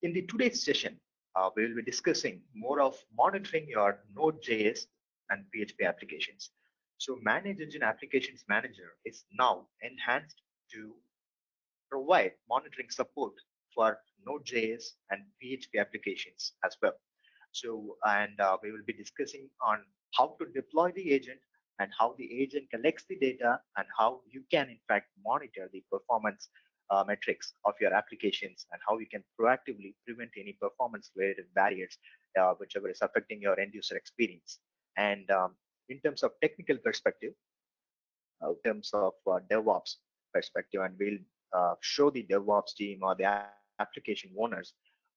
In the today's session, we will be discussing more of monitoring your Node.js and PHP applications. So Manage Engine Applications Manager is now enhanced to provide monitoring support for Node.js and PHP applications as well. So, and we will be discussing on how to deploy the agent and how the agent collects the data and how you can in fact monitor the performance metrics of your applications and how you can proactively prevent any performance related barriers whichever is affecting your end user experience. And in terms of technical perspective, in terms of DevOps perspective, and we'll show the DevOps team or the application owners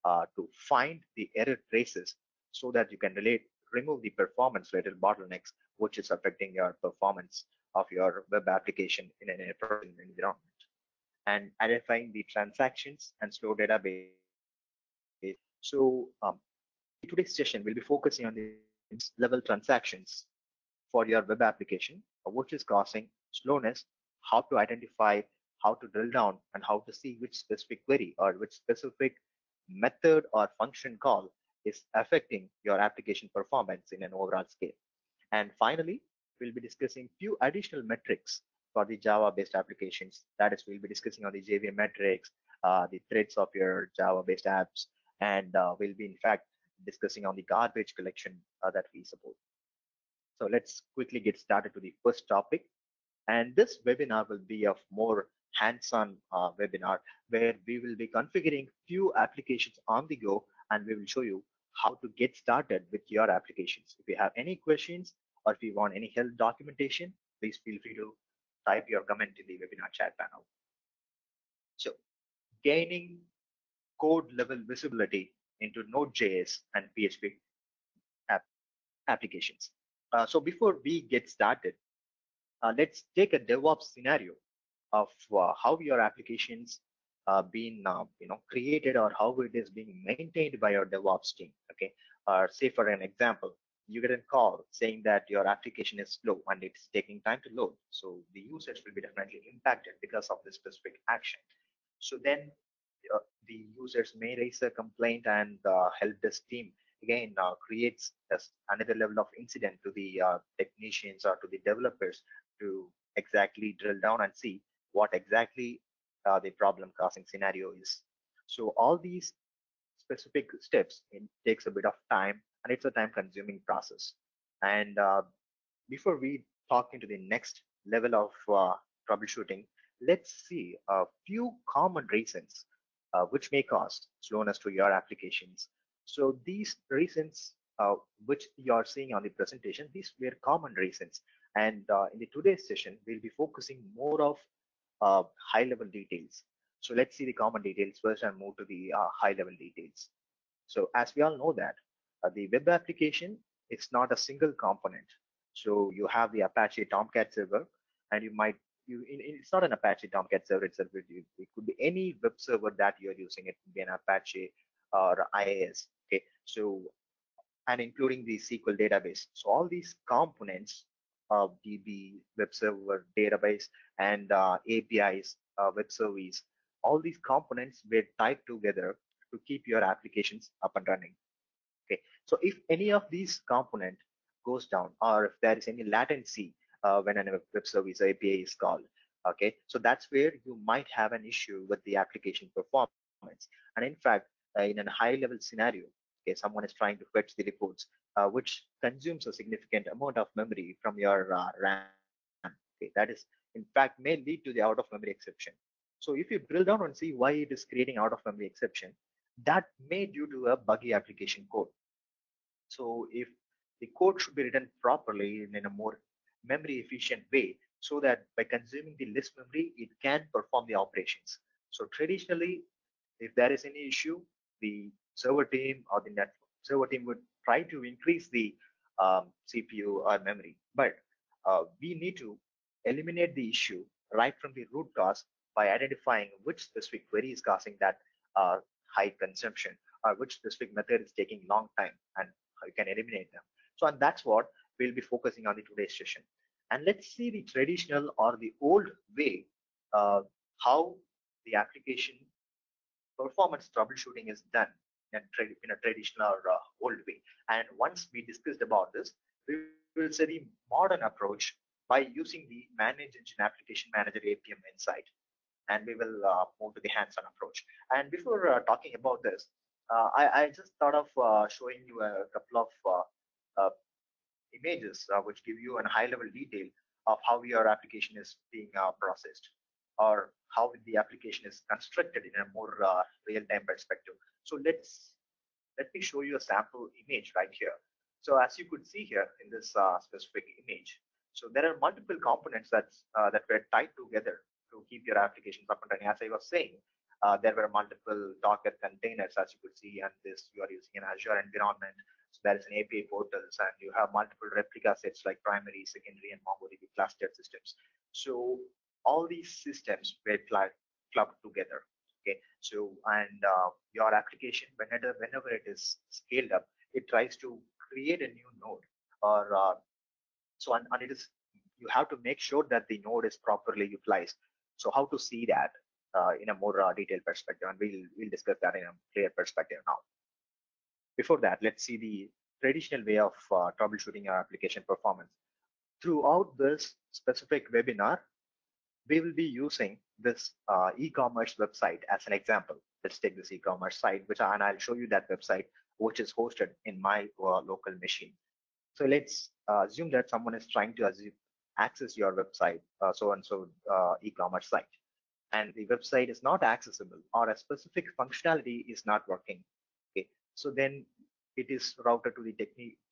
to find the error traces so that you can remove the performance related bottlenecks which is affecting your performance of your web application in an production environment, and identifying the transactions and slow database. So in today's session, we'll be focusing on the level transactions for your web application, which is causing slowness, how to identify, how to drill down, and how to see which specific query or which specific method or function call is affecting your application performance in an overall scale. And finally, we'll be discussing few additional metrics for the Java-based applications. That is, we'll be discussing on the JVM metrics, the threads of your Java-based apps, and we'll be in fact discussing on the garbage collection that we support. So let's quickly get started to the first topic. And this webinar will be a more hands-on webinar where we will be configuring few applications on the go, and we will show you how to get started with your applications. If you have any questions or if you want any help documentation, please feel free to type your comment in the webinar chat panel. So gaining code level visibility into Node.js and PHP applications. So before we get started, let's take a DevOps scenario of how your applications being created or how it is being maintained by your DevOps team. Okay, say for an example, you get a call saying that your application is slow and it's taking time to load. So the users will be definitely impacted because of this specific action. So then the users may raise a complaint, and help desk team again creates another level of incident to the technicians or to the developers to exactly drill down and see what exactly the problem causing scenario is. So all these specific steps, it takes a bit of time and it's a time consuming process. And before we talk into the next level of troubleshooting, let's see a few common reasons which may cause slowness to your applications. So these reasons which you are seeing on the presentation, these were common reasons. And in the today's session, we'll be focusing more of high level details. So let's see the common details first and move to the high level details. So as we all know that the web application is not a single component. So you have the Apache Tomcat server, and it's not an Apache Tomcat server itself. It could be any web server that you're using. It could be an Apache or IIS. Okay, so and including the SQL database. So all these components of DB, web server, database, and APIs, web service, all these components were tied together to keep your applications up and running. Okay, so if any of these component goes down, or if there is any latency when a web service or API is called, okay, so that's where you might have an issue with the application performance. And in fact, in a high level scenario, okay, someone is trying to fetch the reports, which consumes a significant amount of memory from your RAM. Okay, that is in fact may lead to the out of memory exception. So if you drill down and see why it is creating out of memory exception, that may due to a buggy application code. So if the code should be written properly in a more memory efficient way, so that by consuming the less memory, it can perform the operations. So traditionally, if there is any issue, the server team or the network server team would try to increase the CPU or memory. But we need to eliminate the issue right from the root cause by identifying which specific query is causing that high consumption, or which specific method is taking long time, and how you can eliminate them. So, and that's what we'll be focusing on the today's session. And let's see the traditional or the old way how the application performance troubleshooting is done in a traditional or old way. And once we discussed about this, we will see the modern approach by using the Manage Engine Application Manager APM Insight, and we will move to the hands-on approach. And before talking about this, I just thought of showing you a couple of images which give you a high-level detail of how your application is being processed, or how the application is constructed in a more real-time perspective. So let me show you a sample image right here. So as you could see here in this specific image, so there are multiple components that were tied together to keep your applications up and running. As I was saying, there were multiple Docker containers, as you could see, and this you are using an Azure environment. So there is an API portals, and you have multiple replica sets like primary, secondary, and MongoDB clustered systems. So all these systems were clubbed together. Okay, so and your application, whenever it is scaled up, it tries to create a new node, or and it is, you have to make sure that the node is properly utilized. So how to see that in a more detailed perspective, and we'll discuss that in a clear perspective now. Before that, let's see the traditional way of troubleshooting our application performance. Throughout this specific webinar, we will be using this e-commerce website as an example. Let's take this e-commerce site, and I'll show you that website, which is hosted in my local machine. So let's assume that someone is trying to access your website, so-and-so e-commerce site, and the website is not accessible, or a specific functionality is not working. Okay, so then it is routed to the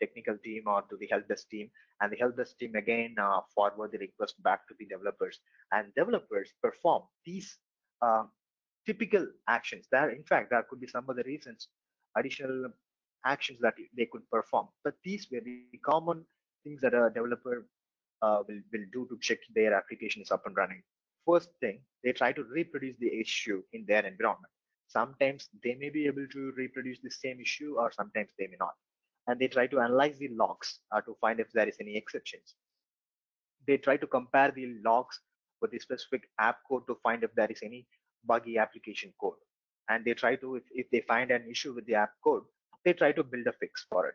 technical team or to the help desk team, and the help desk team again forward the request back to the developers, and developers perform these typical actions. In fact, there could be some other reasons, additional actions that they could perform, but these were the common things that a developer will do to check their application is up and running. First thing, they try to reproduce the issue in their environment. Sometimes they may be able to reproduce the same issue, or sometimes they may not. And they try to analyze the logs to find if there is any exceptions. They try to compare the logs with the specific app code to find if there is any buggy application code. And they try to, if they find an issue with the app code, they try to build a fix for it.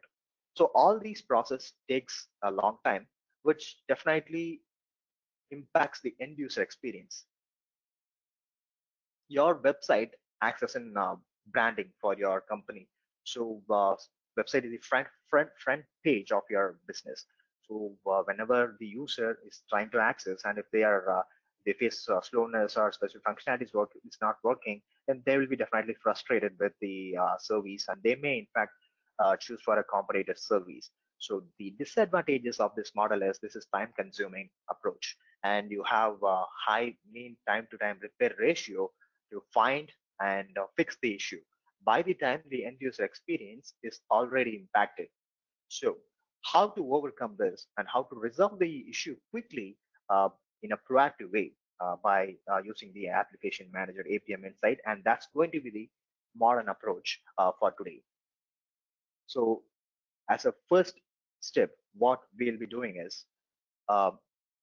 So all these process takes a long time, which definitely impacts the end user experience. Your website acts as an branding for your company. So website is the front page of your business. So whenever the user is trying to access, and if they face slowness or specific functionalities is not working, then they will be definitely frustrated with the service, and they may in fact choose for a competitor service. So the disadvantages of this model is this is time consuming approach, and you have a high mean time to time repair ratio to find and fix the issue by the time the end user experience is already impacted. So how to overcome this and how to resolve the issue quickly in a proactive way by using the application manager APM Insight, and that's going to be the modern approach for today. So as a first step, what we'll be doing is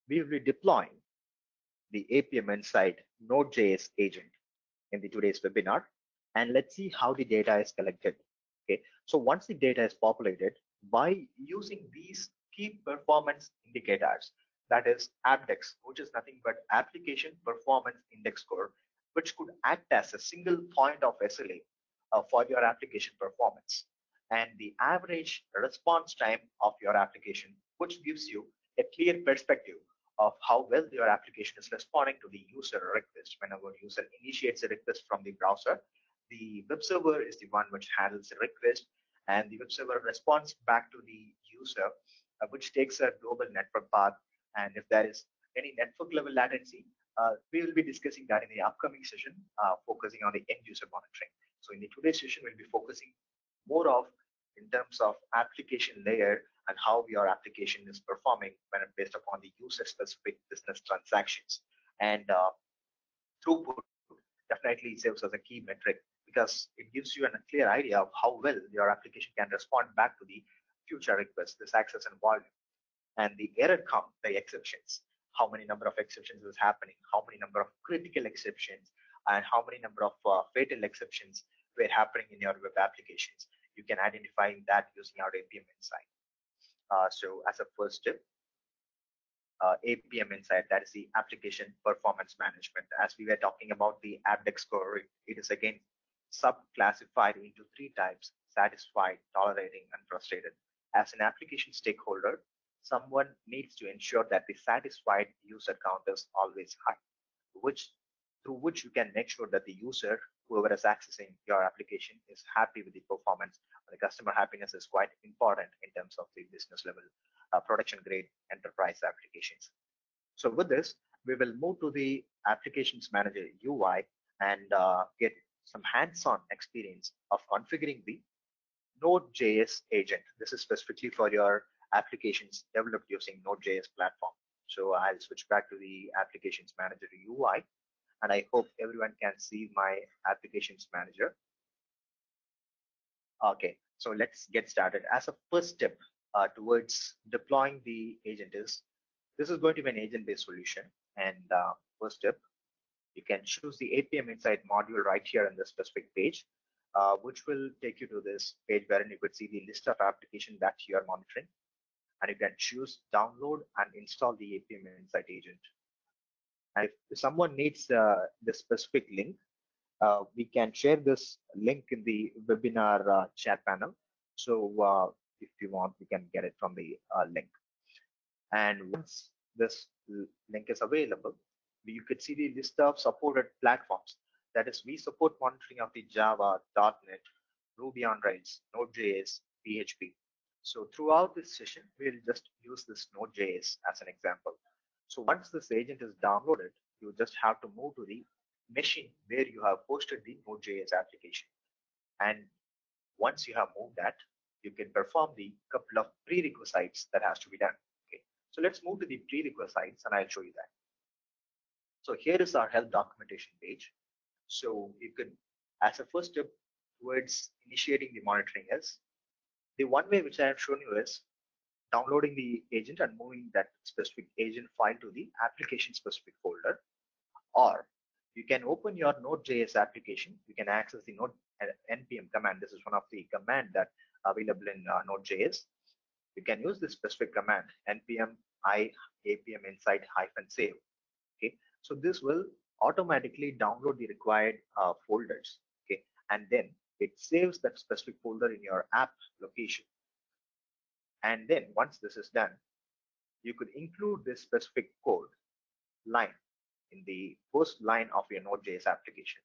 we will be deploying the APM Insight Node.js agent in the today's webinar, and let's see how the data is collected. Okay, so once the data is populated, by using these key performance indicators, that is AppDex, which is nothing but application performance index score, which could act as a single point of SLA for your application performance, and the average response time of your application, which gives you a clear perspective of how well your application is responding to the user request. Whenever user initiates a request from the browser, the web server is the one which handles the request, and the web server responds back to the user, which takes a global network path. And if there is any network level latency, we will be discussing that in the upcoming session, focusing on the end user monitoring. So in the today's session, we'll be focusing more of in terms of application layer and how your application is performing when based upon the user specific business transactions. And throughput definitely serves as a key metric because it gives you a clear idea of how well your application can respond back to the future requests, this access and volume. And the error count, the exceptions, how many number of exceptions is happening, how many number of critical exceptions, and how many number of fatal exceptions were happening in your web applications. You can identify that using our APM Insight. So as a first step, APM Insight, that is the application performance management. As we were talking about the AppDex score, it is again sub-classified into three types: satisfied, tolerating, and frustrated. As an application stakeholder, someone needs to ensure that the satisfied user count is always high, through which you can make sure that the user, whoever is accessing your application, is happy with the performance. The customer happiness is quite important in terms of the business level production grade enterprise applications. So with this, we will move to the Applications Manager UI and get some hands-on experience of configuring the Node.js agent. This is specifically for your applications developed using Node.js platform. So I'll switch back to the Applications Manager UI, and I hope everyone can see my Applications Manager. Okay, so let's get started. As a first step towards deploying the agent this is going to be an agent-based solution. And first step, you can choose the APM Insight module right here in the specific page, which will take you to this page wherein you could see the list of applications that you are monitoring. And you can choose download and install the APM Insight agent. And if someone needs the specific link, we can share this link in the webinar chat panel. So if you want, we can get it from the link. And once this link is available, you could see the list of supported platforms. That is, we support monitoring of the Java, .NET, Ruby on Rails, Node.js, PHP. So throughout this session, we'll just use this Node.js as an example. So once this agent is downloaded, you just have to move to the machine where you have posted the Node.js application. And once you have moved that, you can perform the couple of prerequisites that has to be done. Okay, so let's move to the prerequisites and I'll show you that. So here is our help documentation page. So you could, as a first step towards initiating the monitoring is, the one way which I have shown you is downloading the agent and moving that specific agent file to the application specific folder. Or you can open your Node.js application. You can access the Node npm command. This is one of the command that available in Node.js. You can use this specific command npm I apm insight -save. Okay, so this will automatically download the required folders. Okay, and then it saves that specific folder in your app location. And then once this is done, you could include this specific code line in the first line of your Node.js application.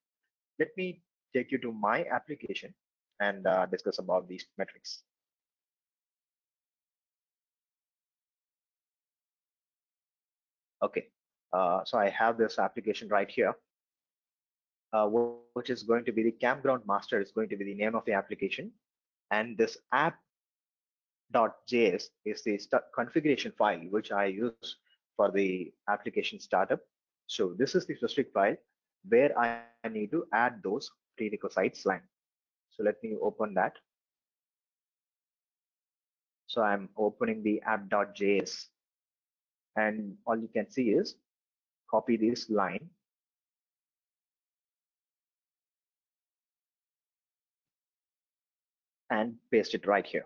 Let me take you to my application and discuss about these metrics. Okay, so I have this application right here, which is going to be the campground master is going to be the name of the application. And this app.js is the configuration file, which I use for the application startup. So this is the specific file where I need to add those prerequisites line. So let me open that. So I'm opening the app.js, and all you can see is copy this line and paste it right here.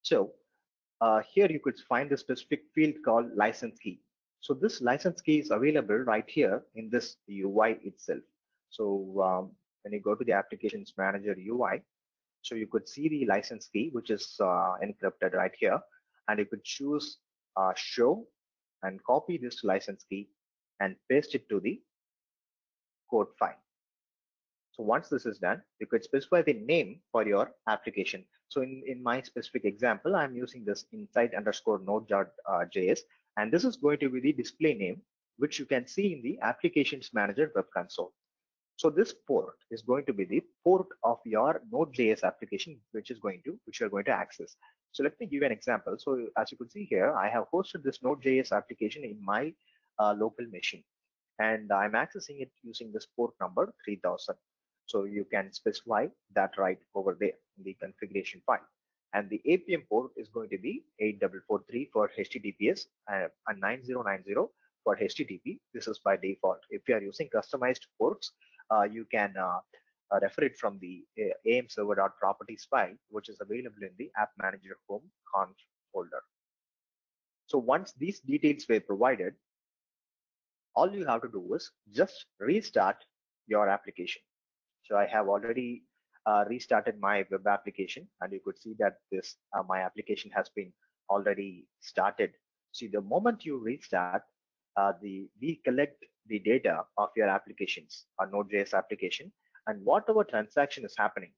So here you could find the specific field called license key. So this license key is available right here in this UI itself. So when you go to the Applications Manager UI, so you could see the license key, which is encrypted right here, and you could choose show and copy this license key and paste it to the code file. So once this is done, you could specify the name for your application. So in my specific example, I'm using this insight_node.js, and this is going to be the display name, which you can see in the Applications Manager web console. So this port is going to be the port of your Node.js application, which you're going to access. So let me give you an example. So as you can see here, I have hosted this Node.js application in my local machine, and I'm accessing it using this port number 3000. So you can specify that right over there in the configuration file. And the APM port is going to be 8443 for HTTPS and 9090 for HTTP. This is by default. If you are using customized ports, you can refer it from the amserver.properties file, which is available in the App Manager Home conf folder. So once these details were provided, all you have to do is just restart your application. So I have already restarted my web application, and you could see that this my application has been already started. See, the moment you restart, we collect the data of your applications, a Node.js application, and whatever transaction is happening.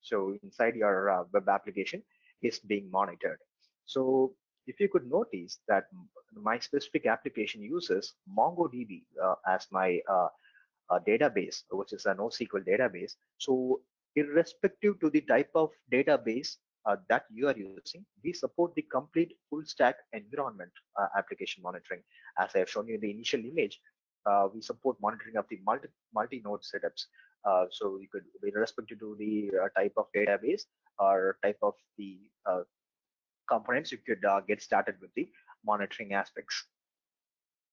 So inside your web application is being monitored. So if you could notice that my specific application uses MongoDB as my database, which is a NoSQL database. So irrespective to the type of database that you are using, we support the complete full stack environment application monitoring. As I have shown you in the initial image, we support monitoring of the multi-node setups. So you could, irrespective to the type of database or type of the components, you could get started with the monitoring aspects.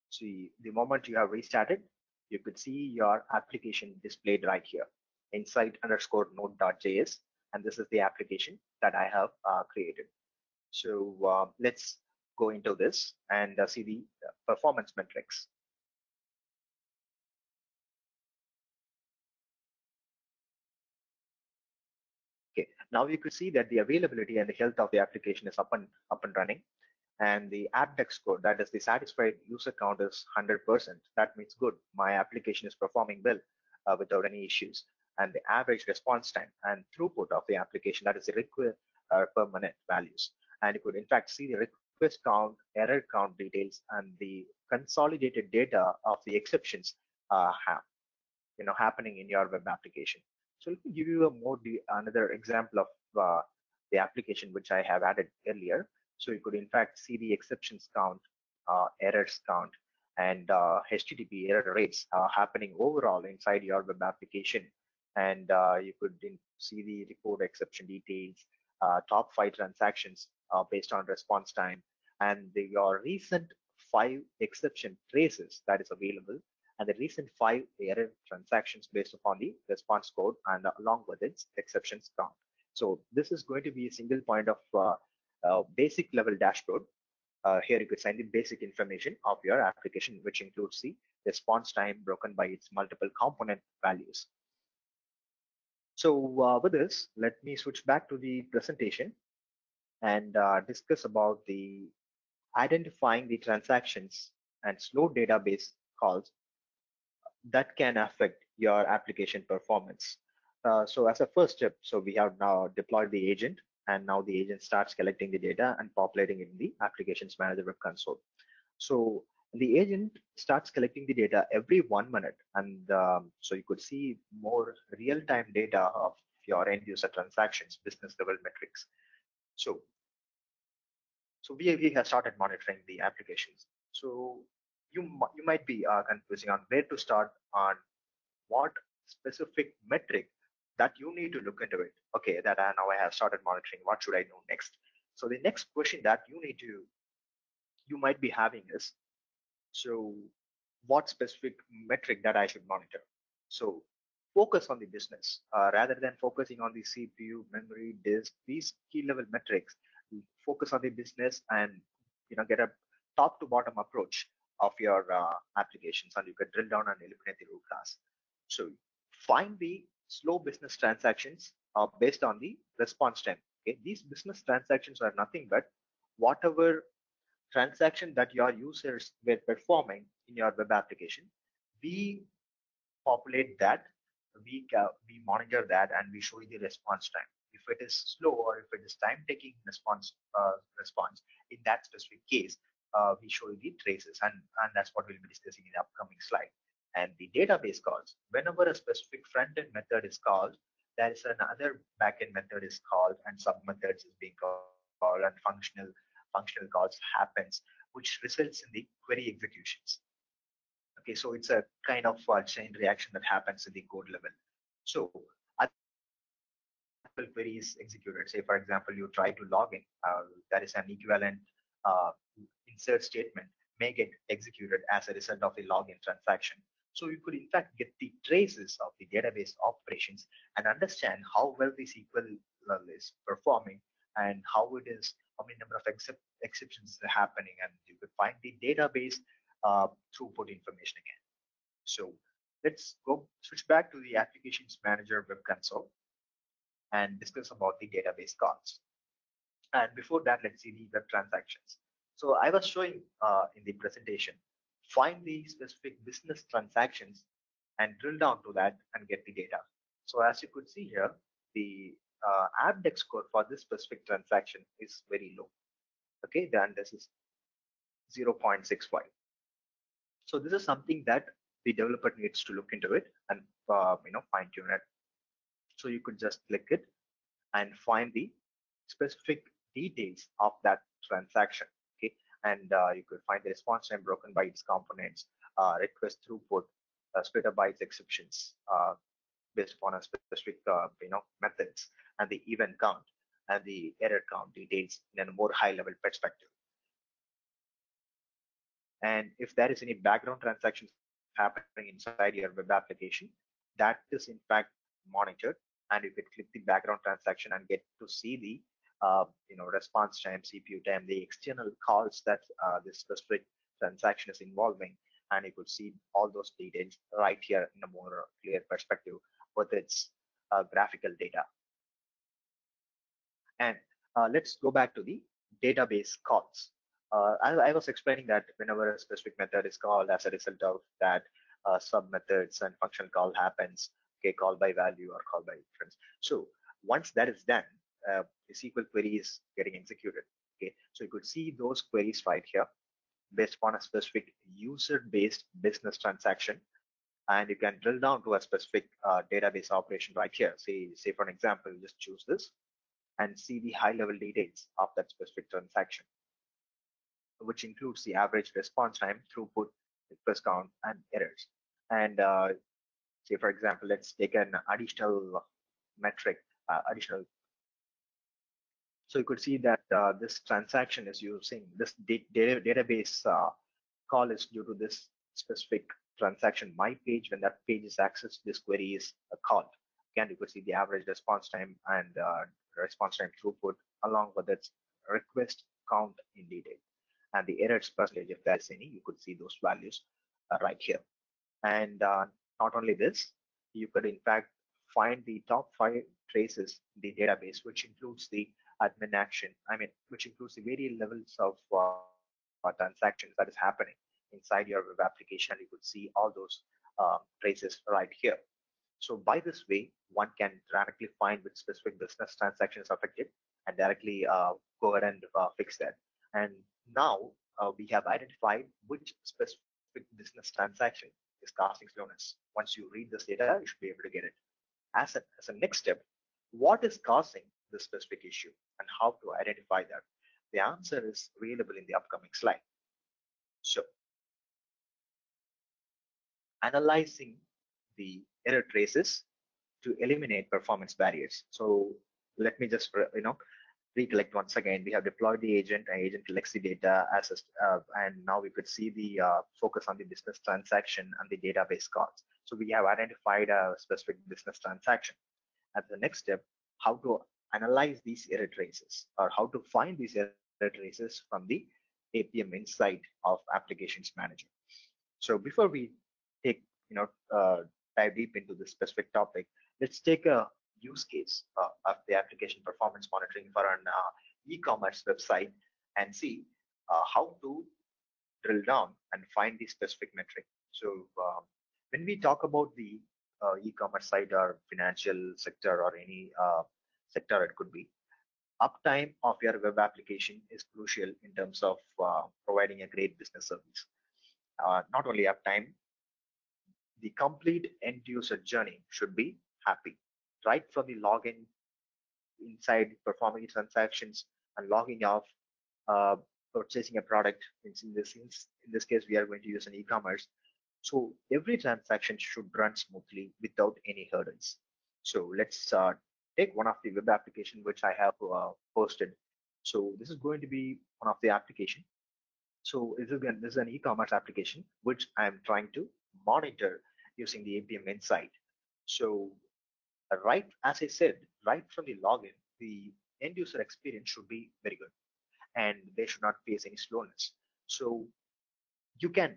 See, the moment you have restarted, you could see your application displayed right here, insight_node.js, and this is the application that I have created. So let's go into this and see the performance metrics. Okay, now you could see that the availability and the health of the application is up and running, and the AppDex score, that is the satisfied user count, is 100%. That means good. My application is performing well without any issues. And the average response time and throughput of the application, that is the request per minute values. And you could in fact see the request count, error count details, and the consolidated data of the exceptions happening in your web application. So let me give you another example of the application which I have added earlier. So you could in fact see the exceptions count, errors count, and HTTP error rates happening overall inside your web application. And you could see the report exception details, top 5 transactions based on response time, and your recent 5 exception traces that is available, and the recent 5 error transactions based upon the response code and along with its exceptions count. So this is going to be a single point of basic level dashboard. Here you could find the basic information of your application, which includes the response time broken by its multiple component values. So with this, let me switch back to the presentation and discuss about the identifying the transactions and slow database calls that can affect your application performance. So as a first step, so we have now deployed the agent, and now the agent starts collecting the data and populating it in the applications manager web console. So the agent starts collecting the data every 1 minute, and so you could see more real-time data of your end user transactions, business level metrics. So we have started monitoring the applications. So you might be confusing on where to start, on what specific metric that you need to look into it. Okay, that now I have started monitoring. What should I do next? So the next question that you might be having is, so what specific metric that I should monitor? So focus on the business rather than focusing on the CPU, memory, disk, these key level metrics. Focus on the business and get a top to bottom approach of your applications, and you can drill down and eliminate the root cause. So find the slow business transactions based on the response time. Okay, these business transactions are nothing but whatever transaction that your users were performing in your web application. We populate that, we monitor that, and we show you the response time. If it is slow or if it is time-taking response, in that specific case, we show you the traces, and that's what we'll be discussing in the upcoming slide. And the database calls, whenever a specific front-end method is called, there is another back-end method is called, and sub-methods is being called, and functional calls happens, which results in the query executions. Okay, so it's a kind of chain reaction that happens in the code level. So at query is executed. Say, for example, you try to log in, there is an equivalent uh, insert statement may get executed as a result of the login transaction. So you could in fact get the traces of the database operations and understand how well the SQL is performing and how it is, how many number of exceptions are happening, and you could find the database throughput information again. So let's go switch back to the Applications Manager Web Console and discuss about the database calls. And before that, let's see the web transactions. So I was showing in the presentation, find the specific business transactions and drill down to that and get the data. So as you could see here, the AppDex score for this specific transaction is very low. Okay, then this is 0.65. So this is something that the developer needs to look into it and fine tune it. So you could just click it and find the specific details of that transaction. Okay, and you could find the response time broken by its components, request throughput, split up by its exceptions based upon a specific methods, and the event count and the error count details in a more high level perspective. And if there is any background transactions happening inside your web application, that is in fact monitored, and you could click the background transaction and get to see the response time, CPU time, the external calls that this specific transaction is involving, and you could see all those details right here in a more clear perspective with its graphical data. And let's go back to the database calls. I was explaining that whenever a specific method is called, as a result of that, sub methods and function call happens, okay, call by value or call by inference. So once that is done, the SQL query is getting executed. Okay, so you could see those queries right here based upon a specific user-based business transaction, and you can drill down to a specific database operation right here. Say for an example, just choose this and see the high-level details of that specific transaction, which includes the average response time, throughput, request count, and errors. And say, for example, let's take an additional metric, additional. So you could see that this transaction is using this database call is due to this specific transaction my page. When that page is accessed, this query is called. Again, you could see the average response time and response time throughput along with its request count in detail, and the errors percentage, if there's any, you could see those values right here. And not only this, you could in fact find the top 5 traces in the database, which includes the admin action, which includes the various levels of transactions that is happening inside your web application. You could see all those traces right here. So by this way, one can directly find which specific business transaction is affected and directly go ahead and fix that. And now we have identified which specific business transaction is causing slowness. Once you read this data, you should be able to get it. As a next step, what is causing this specific issue and how to identify that? The answer is available in the upcoming slide. So, analyzing the error traces to eliminate performance barriers. So let me just recollect once again. We have deployed the agent, and agent collects the data and now we could see the focus on the business transaction and the database calls. So we have identified a specific business transaction. At the next step, how to analyze these error traces, or how to find these error traces from the APM Insight of Applications Manager. So before we take dive deep into this specific topic, let's take a use case of the application performance monitoring for an e-commerce website and see how to drill down and find the specific metric. So when we talk about the e-commerce site or financial sector or any sector it could be, uptime of your web application is crucial in terms of providing a great business service. Not only uptime, the complete end user journey should be happy, right from the login inside, performing transactions and logging off, purchasing a product. In this case, we are going to use an e-commerce. So every transaction should run smoothly without any hurdles. So let's take one of the web application which I have posted. So this is going to be one of the application. So this is an e-commerce application which I'm trying to monitor using the APM Insight. So right as I said, right from the login, the end user experience should be very good and they should not face any slowness. So you can,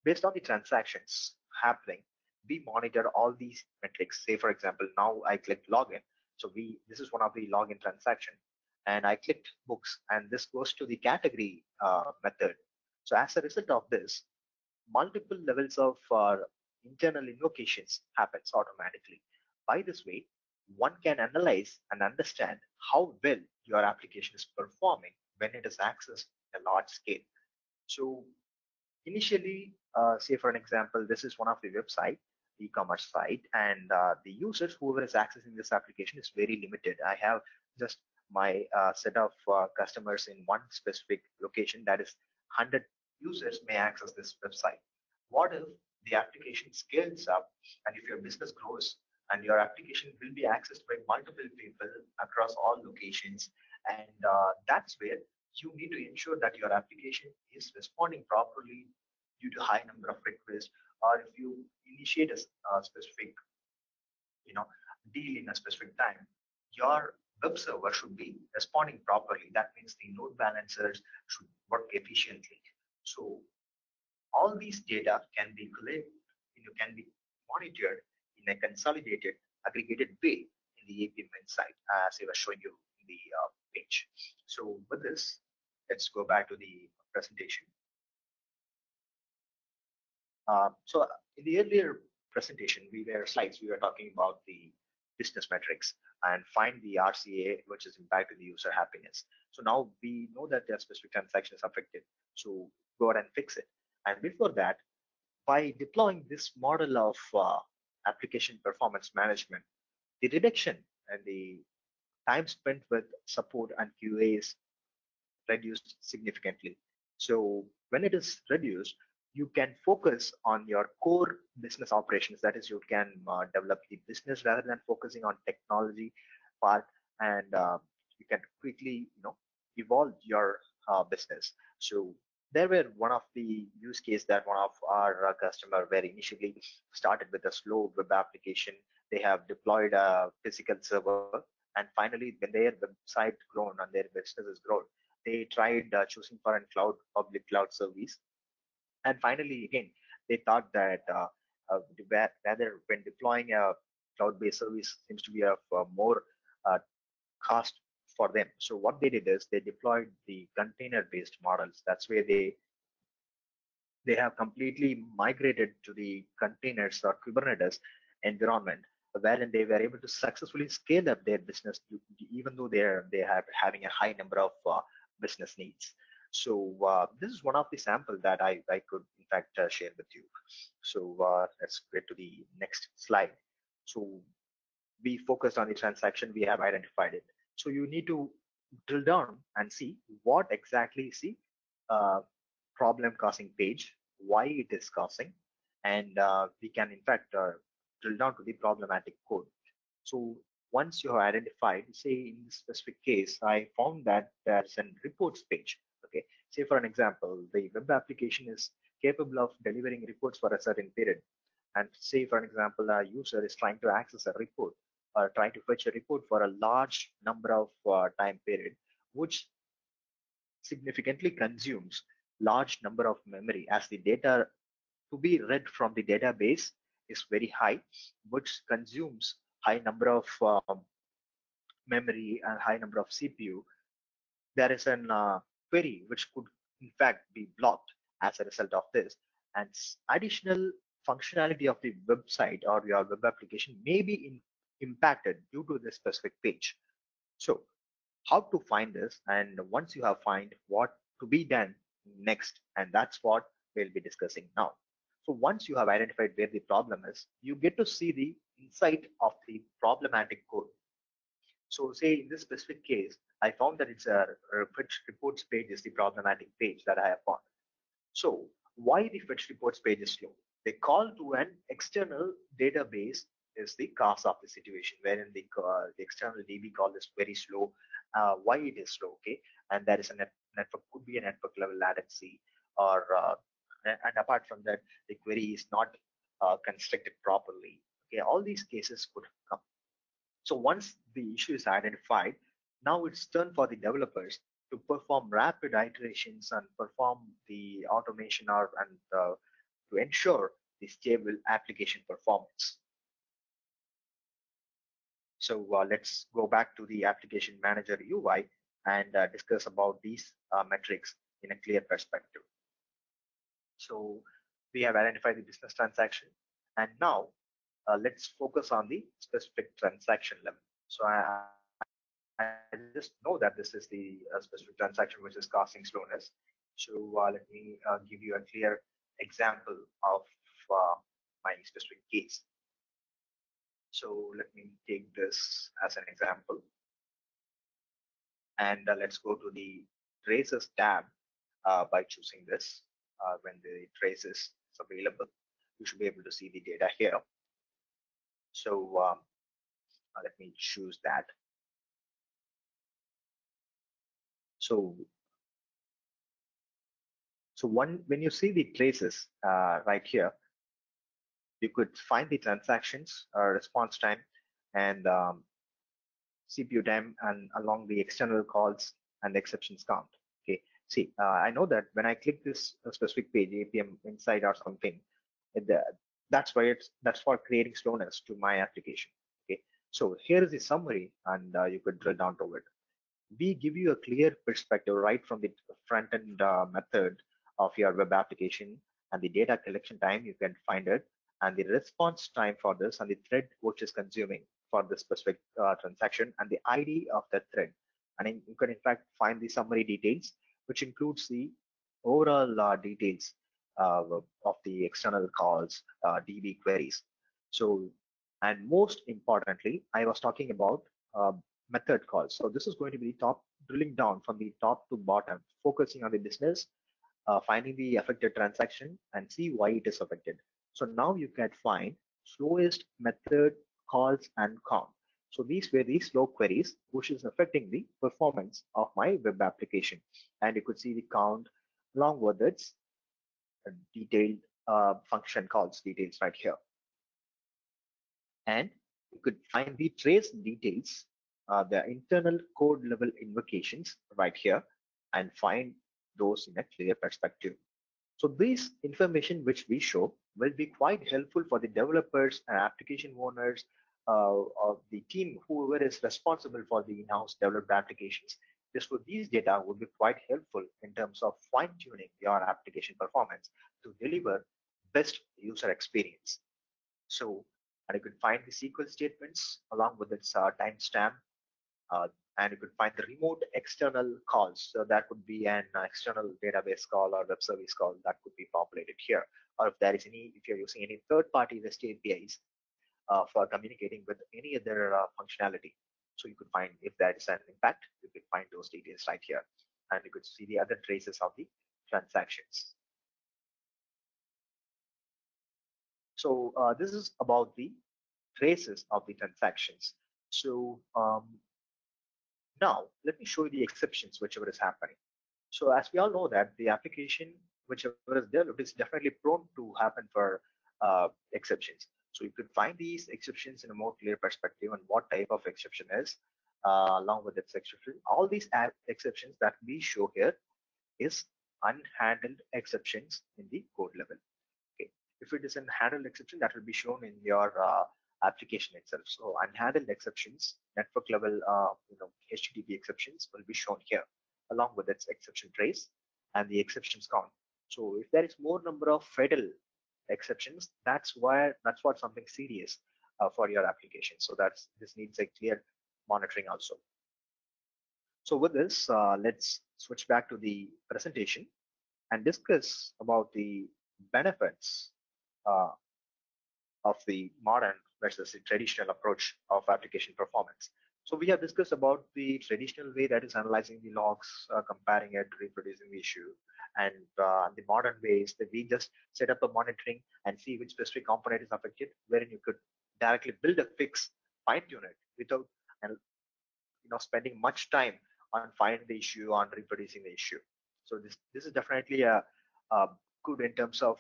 based on the transactions happening, we monitor all these metrics. Say for example, now I clicked login. So this is one of the login transaction and I clicked books and this goes to the category method. So as a result of this, multiple levels of internal invocations happens automatically. By this way, one can analyze and understand how well your application is performing when it is accessed at a large scale. So initially, say for an example, this is one of the website, e-commerce site, and the users, whoever is accessing this application is very limited. I have just my set of customers in one specific location, that is 100 users may access this website. What if the application scales up and if your business grows and your application will be accessed by multiple people across all locations, and that's where you need to ensure that your application is responding properly due to high number of requests, or if you initiate a specific deal in a specific time, your web server should be responding properly. That means the load balancers should work efficiently. So all these data can be collected, can be monitored in a consolidated, aggregated way in the APM Insight, as I was showing you in the page. So with this, let's go back to the presentation. So in the earlier presentation, we were talking about the business metrics and find the RCA, which is impact to the user happiness. So now we know that their specific transaction is affected. So go ahead and fix it. And before that, by deploying this model of application performance management, the reduction and the time spent with support and QA is reduced significantly. So when it is reduced, you can focus on your core business operations. That is, you can develop the business rather than focusing on technology part, and you can quickly, evolve your business. So there were one of the use case that one of our customer were initially started with a slow web application. They have deployed a physical server, and finally, when their website grown and their business is grown, they tried choosing for a public cloud service. And finally, again, they thought that rather when deploying a cloud-based service seems to be of more cost for them. So what they did is they deployed the container-based models. That's where they have completely migrated to the containers or Kubernetes environment, wherein they were able to successfully scale up their business, even though they have having a high number of business needs. So this is one of the sample that I could in fact share with you. So let's get to the next slide. So we focused on the transaction, we have identified it. So you need to drill down and see what exactly is the problem causing page, why it is causing, and we can in fact drill down to the problematic code. So once you have identified, say in this specific case, I found that there's a reports page. Okay, say for an example, the web application is capable of delivering reports for a certain period. And say for an example, a user is trying to access a report or trying to fetch a report for a large number of time period, which significantly consumes large number of memory, as the data to be read from the database is very high, which consumes high number of memory and high number of CPU. There is an query which could in fact be blocked as a result of this, and additional functionality of the website or your web application may be impacted due to this specific page. So how to find this, and once you have find what to be done next, and that's what we'll be discussing now. So once you have identified where the problem is, you get to see the insight of the problematic code. So say in this specific case, I found that it's a fetch reports page is the problematic page that I have found. So why the fetch reports page is slow? They call to an external database is the cause of the situation, wherein the external DB call is very slow. Why it is slow? Okay, and there is a network, could be a network level latency, or and apart from that, the query is not constructed properly. Okay, all these cases could come. So once the issue is identified, now it's turn for the developers to perform rapid iterations and perform the automation and to ensure the stable application performance. So let's go back to the application manager UI and discuss about these metrics in a clear perspective. So we have identified the business transaction, and now let's focus on the specific transaction level. So I just know that this is the specific transaction which is causing slowness. So let me give you a clear example of my specific case. So let me take this as an example. And let's go to the traces tab by choosing this. When the traces is available, you should be able to see the data here. So let me choose that. So when you see the traces right here, you could find the transactions, response time, and CPU time, and along the external calls and exceptions count. Okay, see, I know that when I click this specific page, APM Insight or something, it, that's for creating slowness to my application. Okay, so here is the summary, and you could drill down to it. We give you a clear perspective right from the front end method of your web application, and the data collection time you can find it, and the response time for this, and the thread which is consuming for this specific transaction, and the ID of that thread. And you can in fact find the summary details, which includes the overall details of the external calls, DB queries. So, and most importantly, I was talking about method calls. So this is going to be top, drilling down from the top to bottom, focusing on the business, finding the affected transaction, and see why it is affected. So now you can find slowest method, calls, and count. So these were the slow queries, which is affecting the performance of my web application. And you could see the count along with its detailed function calls details right here. And you could find the trace details, the internal code level invocations right here, and find those in a clear perspective. So this information which we show will be quite helpful for the developers and application owners of the team, whoever is responsible for the in-house developed applications. These data would be quite helpful in terms of fine-tuning your application performance to deliver best user experience. So, and you could find the SQL statements along with its timestamp, and you could find the remote external calls. So that could be an external database call or web service call that could be populated here. Or if there is any, if you're using any third-party REST APIs for communicating with any other functionality. So you could find if there is an impact, you could find those details right here. And you could see the other traces of the transactions. So this is about the traces of the transactions. So now let me show you the exceptions, whichever is happening. So as we all know that the application, whichever is developed, is definitely prone to happen for exceptions. So you could find these exceptions in a more clear perspective and what type of exception is along with its exception. All these exceptions that we show here is unhandled exceptions in the code level. Okay, if it is an handled exception, that will be shown in your application itself. So unhandled exceptions, network level, HTTP exceptions will be shown here, along with its exception trace and the exceptions count. So if there is more number of fatal exceptions, that's what something serious for your application. So this needs a clear monitoring also. So with this, let's switch back to the presentation and discuss about the benefits of the modern versus the traditional approach of application performance. So we have discussed about the traditional way, that is analyzing the logs, comparing it, reproducing the issue, and the modern ways that we just set up a monitoring and see which specific component is affected, wherein you could directly build a fix, fine tune it without and spending much time on finding the issue, on reproducing the issue. So this is definitely a good in terms of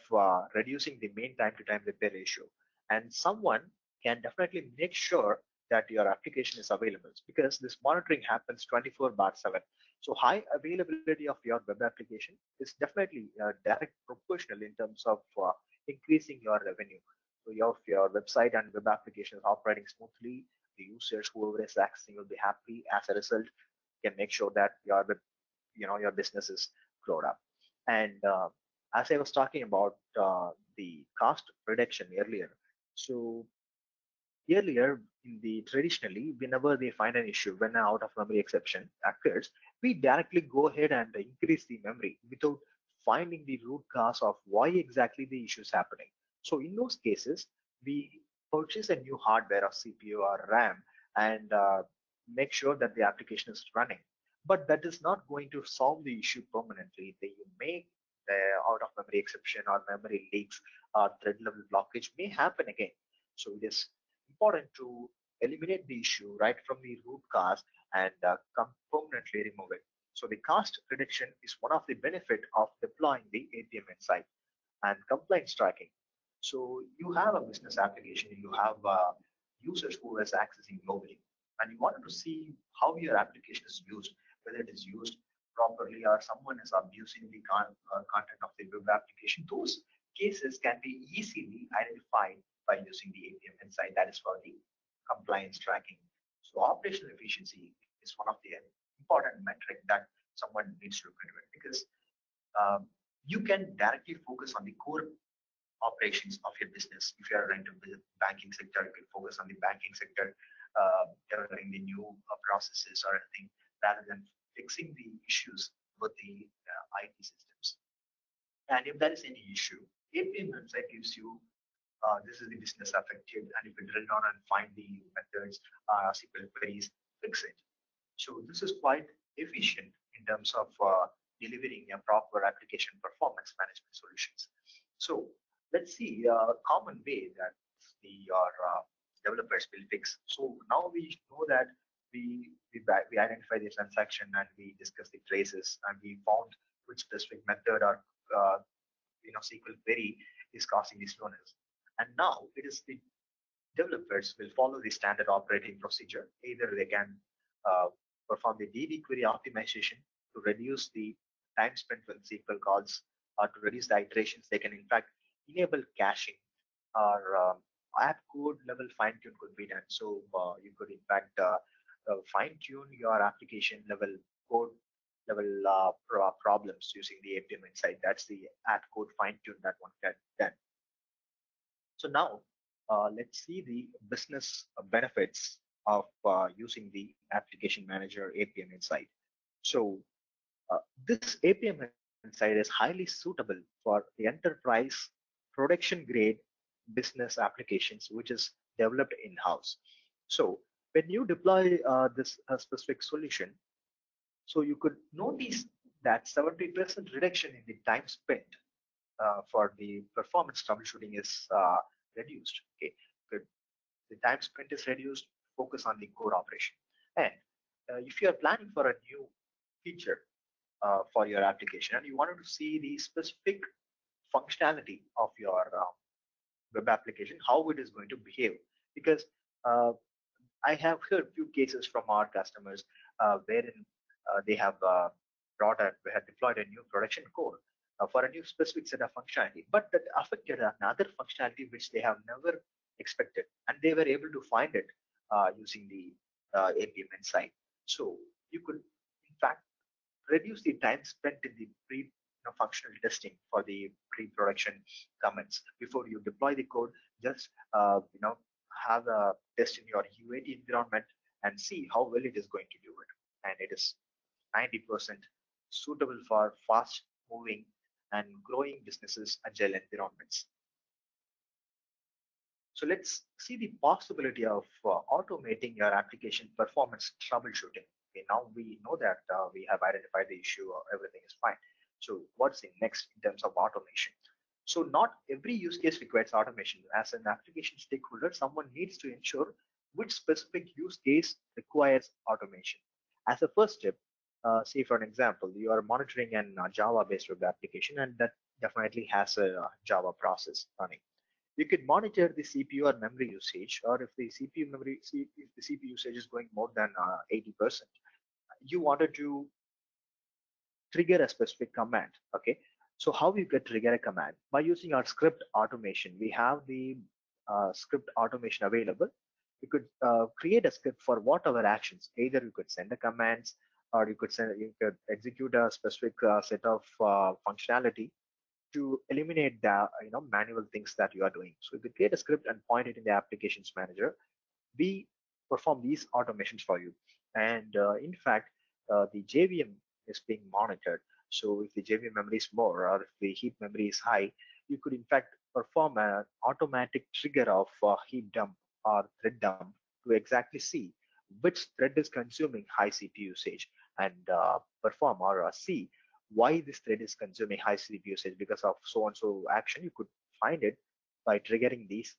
reducing the mean time to time repair ratio. And someone can definitely make sure that your application is available, because this monitoring happens 24/7. So high availability of your web application is definitely direct proportional in terms of increasing your revenue. So your website and web application is operating smoothly, the users, whoever is accessing, will be happy. As a result, can make sure that your business is grown up. And as I was talking about the cost reduction earlier, so earlier in the traditionally, whenever they find an issue, when an out of memory exception occurs, we directly go ahead and increase the memory without finding the root cause of why exactly the issue is happening. So in those cases, we purchase a new hardware or CPU or RAM and make sure that the application is running. But that is not going to solve the issue permanently. They may the out of memory exception or memory leaks or thread level blockage may happen again. So it is important to eliminate the issue right from the root cause and permanently remove it. So the cost reduction is one of the benefit of deploying the APM Insight. And compliance tracking. So you have a business application, you have users who is accessing globally, and you wanted to see how your application is used, whether it is used properly or someone is abusing the content of the web application. Those cases can be easily identified by using the APM Insight. That is for the compliance tracking. So operational efficiency is one of the important metric that someone needs to look into it, because um, you can directly focus on the core operations of your business. If you are into the banking sector, you can focus on the banking sector, developing the new processes or anything, rather than fixing the issues with the IT systems. And if there is any issue, APM website gives you this is the business affected, and if you drill down and find the methods, SQL queries, fix it. So this is quite efficient in terms of delivering a proper application performance management solutions. So let's see a common way that your developers will fix. So now we know that we identify the transaction and we discuss the traces and we found which specific method or SQL query is causing the slowness. And now it is the developers will follow the standard operating procedure. Either they can uh, perform the DB query optimization to reduce the time spent with SQL calls, or to reduce the iterations. They can in fact enable caching, or app code level fine tune could be done. So you could in fact fine tune your application level code level problems using the APM Insight. That's the app code fine tune that one can done. So now let's see the business benefits of using the application manager APM Insight. So this APM Insight is highly suitable for the enterprise production grade business applications, which is developed in-house. So when you deploy this specific solution, so you could notice that 70% reduction in the time spent for the performance troubleshooting is reduced. Okay, good. The time spent is reduced. Focus on the core operation. And if you are planning for a new feature for your application and you wanted to see the specific functionality of your web application, how it is going to behave, because uh, I have heard few cases from our customers wherein they have they have deployed a new production code for a new specific set of functionality, but that affected another functionality which they have never expected, and they were able to find it using the APM Insight. So you could, in fact, reduce the time spent in the functional testing for the pre-production commits before you deploy the code. Just have a test in your UAT environment and see how well it is going to do it. And it is 90% suitable for fast moving and growing businesses agile environments. So let's see the possibility of automating your application performance troubleshooting. Okay, now we know that we have identified the issue, everything is fine. So what's the next in terms of automation? So not every use case requires automation. As an application stakeholder, someone needs to ensure which specific use case requires automation. As a first step, say for an example, you are monitoring an Java-based web application, and that definitely has a Java process running. You could monitor the CPU or memory usage, or if the if the CPU usage is going more than 80%, you wanted to trigger a specific command. Okay, so how you could trigger a command? By using our script automation. We have the script automation available. You could create a script for whatever actions. Either you could send the commands, or you could execute a specific set of functionality to eliminate the manual things that you are doing. So you could create a script and point it in the applications manager. We perform these automations for you. And in fact, the JVM is being monitored. So if the JVM memory is more, or if the heap memory is high, you could in fact perform an automatic trigger of heap dump or thread dump to exactly see which thread is consuming high CPU usage, and perform or see why this thread is consuming high CPU usage because of so and so action. You could find it by triggering these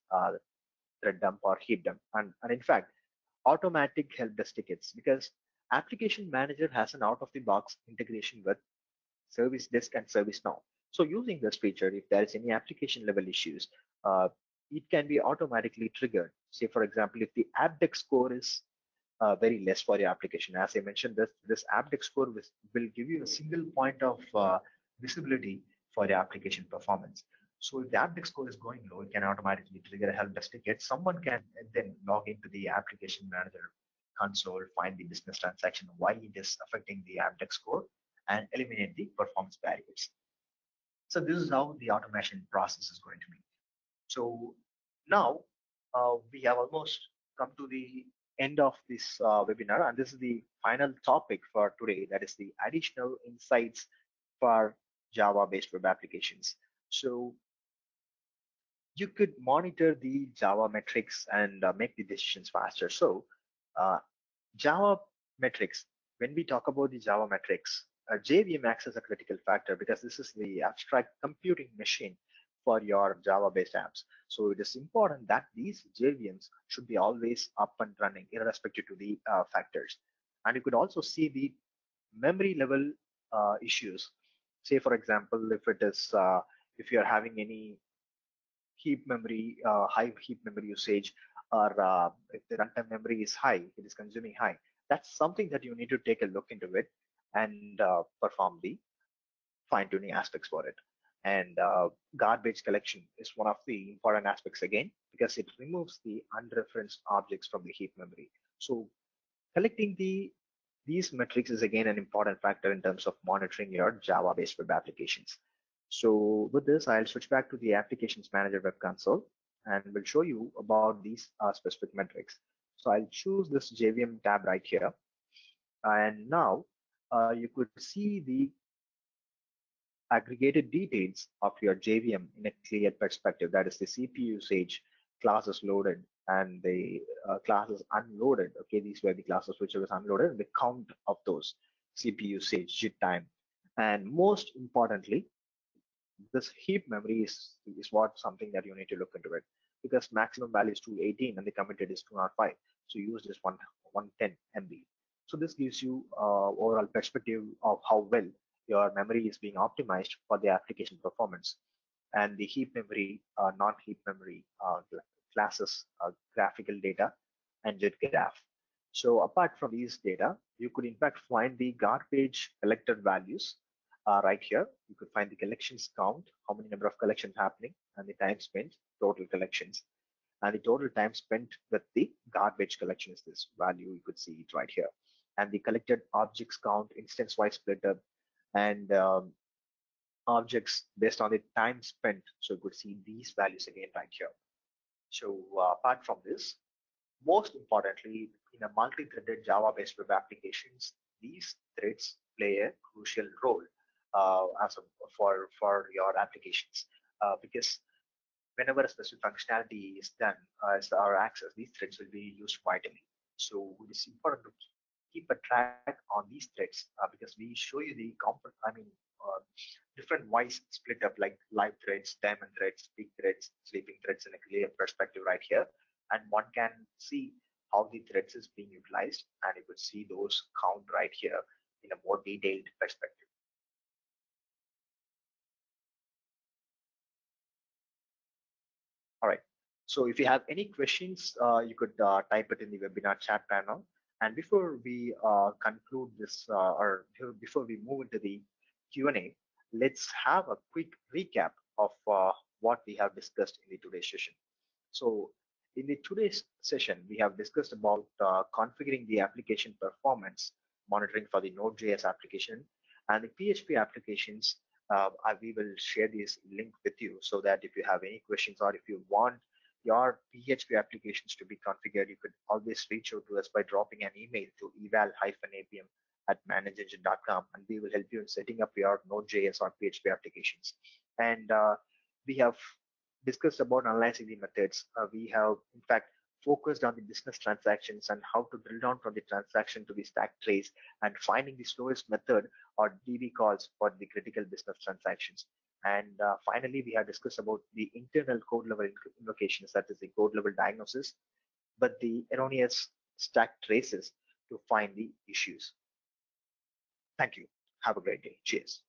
thread dump or heap dump. And in fact, automatic help desk tickets, because application manager has an out of the box integration with service desk and ServiceNow. So using this feature, if there is any application level issues, uh, it can be automatically triggered. Say for example, if the AppDex score is very less for your application, as I mentioned, this AppDex score will give you a single point of visibility for your application performance. So if the AppDex score is going low, it can automatically trigger a help desk ticket. Someone can then log into the application manager console, find the business transaction, why it is affecting the AppDex score, and eliminate the performance barriers. So this is how the automation process is going to be. So now we have almost come to the end of this webinar, and this is the final topic for today. That is the additional insights for Java-based web applications. So you could monitor the Java metrics and make the decisions faster. So uh, Java metrics, when we talk about the Java metrics, JVM acts as a critical factor because this is the abstract computing machine for your Java-based apps. So it is important that these JVMs should be always up and running, irrespective to the factors. And you could also see the memory level issues. Say, for example, if you are having any heap memory, high heap memory usage, or if the runtime memory is high, it is consuming high. That's something that you need to take a look into it and perform the fine-tuning aspects for it. And garbage collection is one of the important aspects again, because it removes the unreferenced objects from the heap memory. So collecting these metrics is again an important factor in terms of monitoring your Java-based web applications. So with this, I'll switch back to the Applications Manager web console and will show you about these specific metrics. So I'll choose this JVM tab right here. And now you could see the aggregated details of your JVM in a clear perspective. That is the CPU usage, classes loaded, and the classes unloaded. Okay, these were the classes which was unloaded, and the count of those CPU usage, JIT time. And most importantly, this heap memory is what something that you need to look into it, because maximum value is 218 and the committed is 205. So use this 110 MB. So this gives you overall perspective of how well your memory is being optimized for the application performance. And the heap memory, non-heap memory classes, graphical data, and JIT graph. So apart from these data, you could in fact find the garbage collected values right here. You could find the collections count, how many number of collections happening, and the time spent, total collections. And the total time spent with the garbage collection is this value. You could see it right here. And the collected objects count, instance-wise split up, and objects based on the time spent. So you could see these values again right here. So apart from this, most importantly, in a multi-threaded Java-based web applications, these threads play a crucial role for your applications, because whenever a specific functionality is done as our access, these threads will be used vitally. So it is important to keep a track on these threads because we show you the different wise split up like live threads, diamond threads, peak threads, sleeping threads in a clear perspective right here. And one can see how the threads is being utilized, and you could see those count right here in a more detailed perspective. All right. So if you have any questions, you could type it in the webinar chat panel. And before we conclude this, or before we move into the Q&A, let's have a quick recap of what we have discussed in the today's session. So in the today's session, we have discussed about configuring the application performance, monitoring for the Node.js application, and the PHP applications. We will share this link with you so that if you have any questions or if you want your PHP applications to be configured, you could always reach out to us by dropping an email to eval-apm@manageengine.com, and we will help you in setting up your Node.js or PHP applications. And we have discussed about analyzing the methods. We have, in fact, focused on the business transactions and how to drill down from the transaction to the stack trace and finding the slowest method or DB calls for the critical business transactions. And finally, we have discussed about the internal code level invocations, that is the code level diagnosis, but the erroneous stack traces to find the issues. Thank you. Have a great day. Cheers.